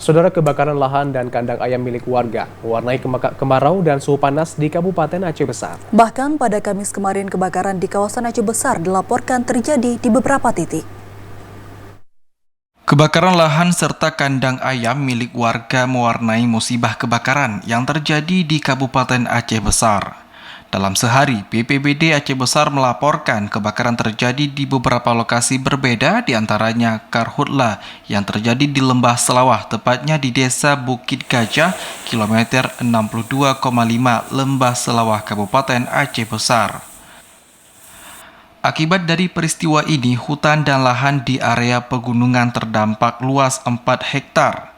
Saudara, kebakaran lahan dan kandang ayam milik warga mewarnai kemarau dan suhu panas di Kabupaten Aceh Besar. Bahkan pada Kamis kemarin kebakaran di kawasan Aceh Besar dilaporkan terjadi di beberapa titik. Kebakaran lahan serta kandang ayam milik warga mewarnai musibah kebakaran yang terjadi di Kabupaten Aceh Besar. Dalam sehari, BPBD Aceh Besar melaporkan kebakaran terjadi di beberapa lokasi berbeda, diantaranya Karhutla yang terjadi di Lembah Selawah, tepatnya di Desa Bukit Gajah, kilometer 62,5 Lembah Selawah, Kabupaten Aceh Besar. Akibat dari peristiwa ini, hutan dan lahan di area pegunungan terdampak luas 4 hektar.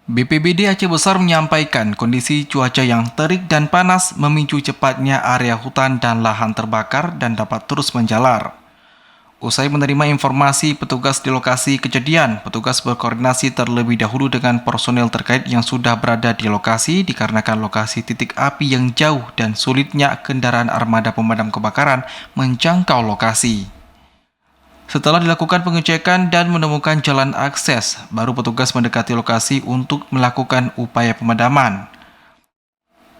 BPBD Aceh Besar menyampaikan kondisi cuaca yang terik dan panas memicu cepatnya area hutan dan lahan terbakar dan dapat terus menjalar. Usai menerima informasi petugas di lokasi kejadian, petugas berkoordinasi terlebih dahulu dengan personel terkait yang sudah berada di lokasi dikarenakan lokasi titik api yang jauh dan sulitnya kendaraan armada pemadam kebakaran menjangkau lokasi. Setelah dilakukan pengecekan dan menemukan jalan akses, baru petugas mendekati lokasi untuk melakukan upaya pemadaman.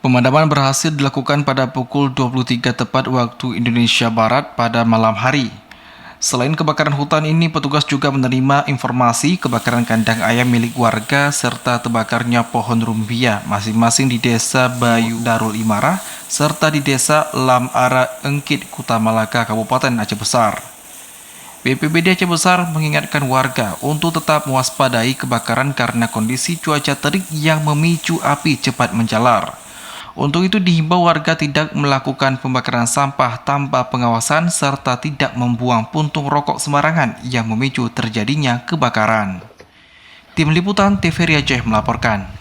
Pemadaman berhasil dilakukan pada pukul 23 tepat waktu Indonesia Barat pada malam hari. Selain kebakaran hutan ini, petugas juga menerima informasi kebakaran kandang ayam milik warga serta terbakarnya pohon rumbia masing-masing di Desa Bayu Darul Imarah serta di Desa Lam Ara Engkit, Kuta Malaka, Kabupaten Aceh Besar. BPBD Aceh Besar mengingatkan warga untuk tetap mewaspadai kebakaran karena kondisi cuaca terik yang memicu api cepat menjalar. Untuk itu dihimbau warga tidak melakukan pembakaran sampah tanpa pengawasan serta tidak membuang puntung rokok sembarangan yang memicu terjadinya kebakaran. Tim Liputan TVRI Aceh melaporkan.